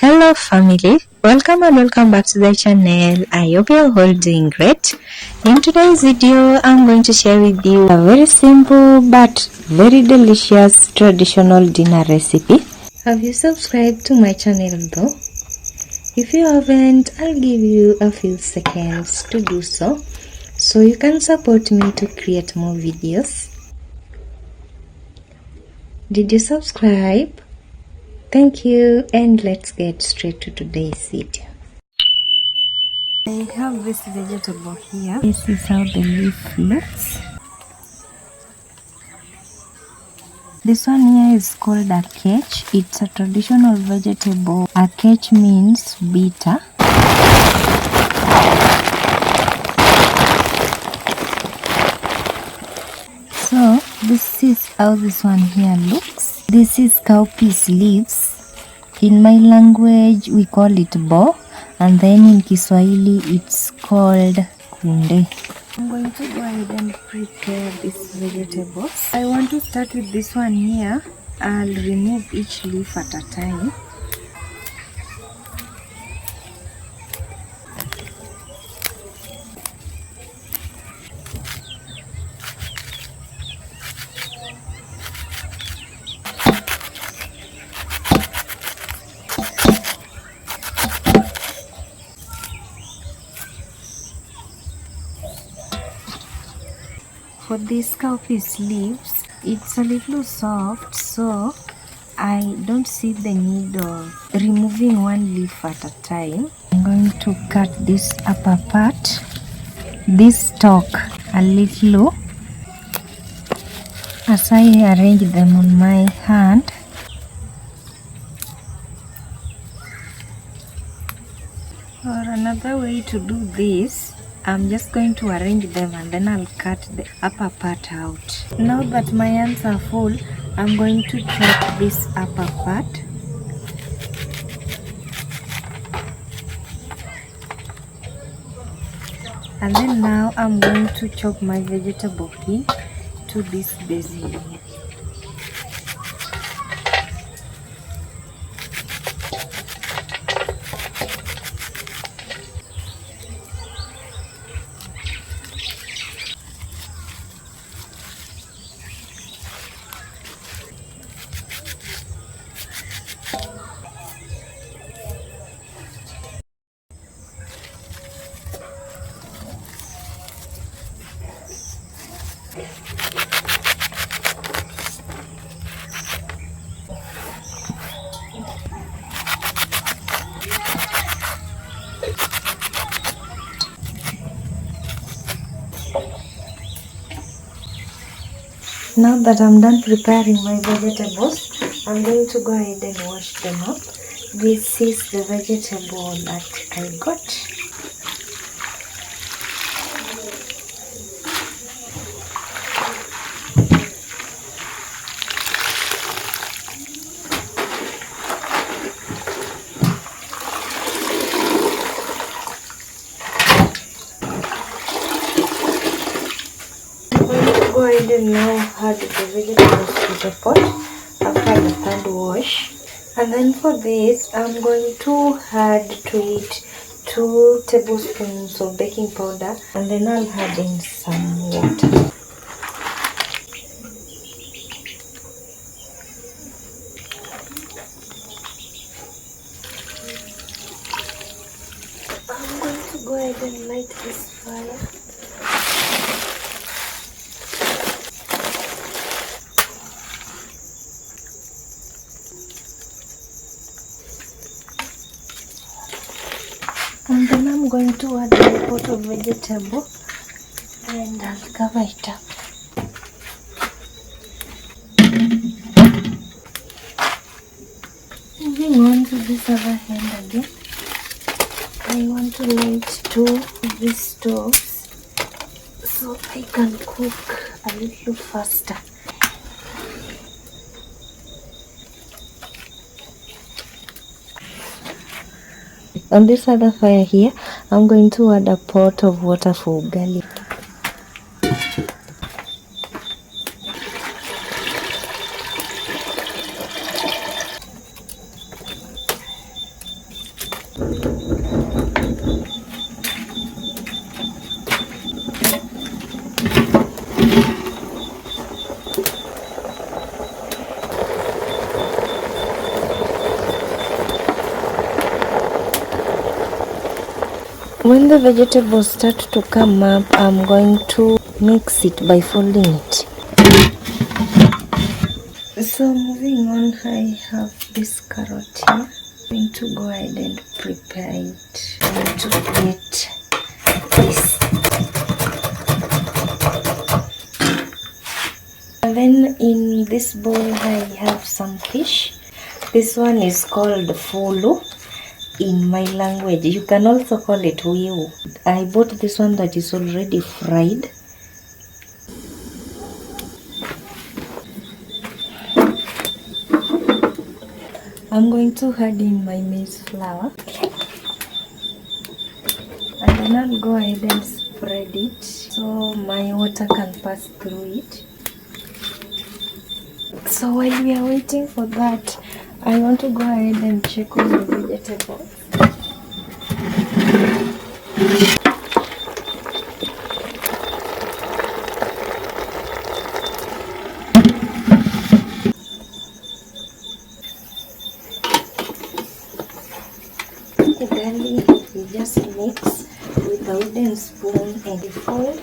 Hello family, welcome and welcome back to the channel. I hope you're all doing great. In today's video, I'm going to share with you a very simple but very delicious traditional dinner recipe. Have you subscribed to my channel though? If you haven't, I'll give you a few seconds to do so you can support me to create more videos. Did you subscribe? Thank you, and let's get straight to today's video. I have this vegetable here. This is how the leaf looks. This one here is called Akech. It's a traditional vegetable. Akech means bitter. So this is how this one here looks. This is cowpeas leaves. In my language we call it bo, and then in Kiswahili it's called kunde. I'm going to go ahead and prepare these vegetables. I want to start with this one here. I'll remove each leaf at a time. For these cowpeas leaves, it's a little soft, so I don't see the need of removing one leaf at a time. I'm going to cut this upper part, this stalk, a little as I arrange them on my hand. Or another way to do this, I'm just going to arrange them and then I'll cut the upper part out. Now that my hands are full, I'm going to chop this upper part. And then now I'm going to chop my vegetable here to this basin here. Now that I'm done preparing my vegetables, I'm going to go ahead and wash them up. This is the vegetable that I got. Go ahead and now add the vegetables to the pot after the third wash, and then for this I'm going to add to it 2 tablespoons of baking powder, and then I'll add in some water. I'm going to go ahead and light this fire. And then I'm going to add my pot of vegetable and I'll cover it up. Moving on to this other hand again, I want to light 2 of these stoves so I can cook a little faster. On this other fire here, I'm going to add a pot of water for ugali. When the vegetables start to come up, I'm going to mix it by folding it. So moving on, I have this carrot here. I'm going to go ahead and prepare it. I'm going to get this. And then in this bowl I have some fish. This one is called folo in my language. You can also call it wiu. I bought this one that is already fried. I'm going to add in my maize flour, and then I'll go ahead and spread it so my water can pass through it. So while we are waiting for that, I want to go ahead and check on the vegetables. Ugali, we just mix with a wooden spoon and fold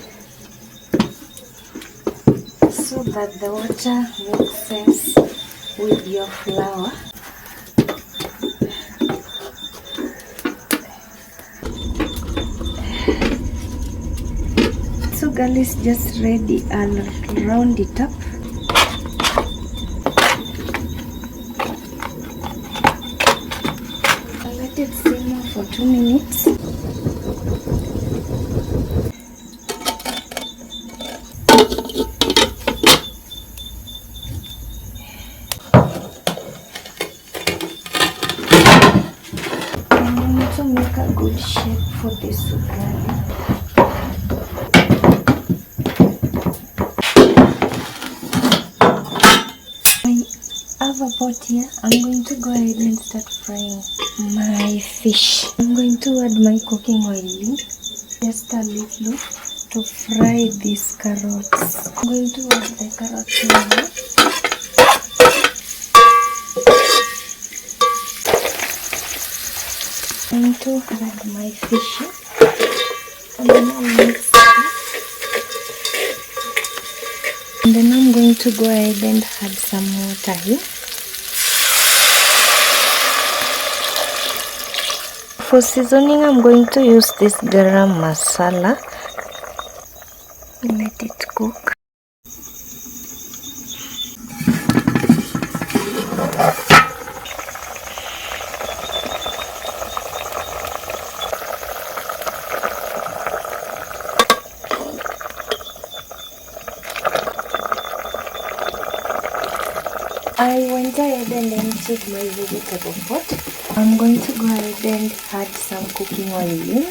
so that the water mixes with your flour. So ugali is just ready. I'll round it up. I'll let it simmer for 2 minutes. To make a good shape for this ugali. I have a pot here. I'm going to go ahead and start frying my fish. I'm going to add my cooking oil in just a little to fry these carrots. I'm going to add the carrots now. I'm going to add my fish and then I'll mix it. And then I'm going to go ahead and add some water here. For seasoning, I'm going to use this garam masala. Let it cook. I went ahead and emptied my vegetable pot. I'm going to go ahead and add some cooking oil in.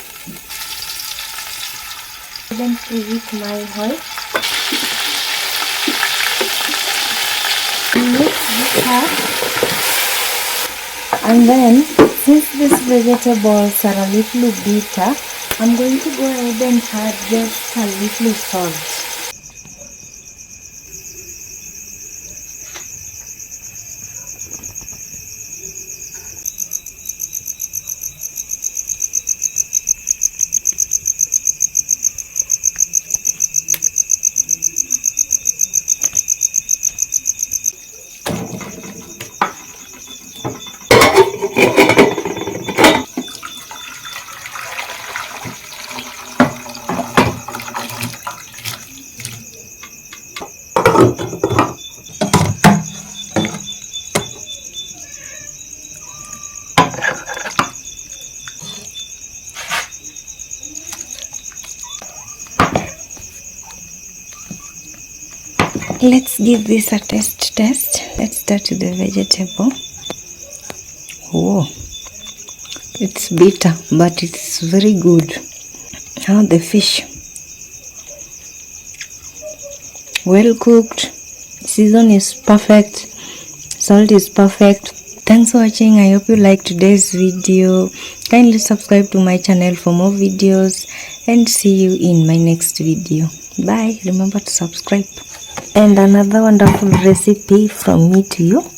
Then preheat my oil. Mix this up. And then, since these vegetables are a little bitter, I'm going to go ahead and add just a little salt. Let's give this a test. Let's start with the vegetable. Oh, it's bitter, but it's very good. Now the fish, well cooked, season is perfect, salt is perfect, Thanks for watching. I hope you liked today's video. Kindly subscribe to my channel for more videos and see you in my next video. Bye. Remember to subscribe. And another wonderful recipe from me to you.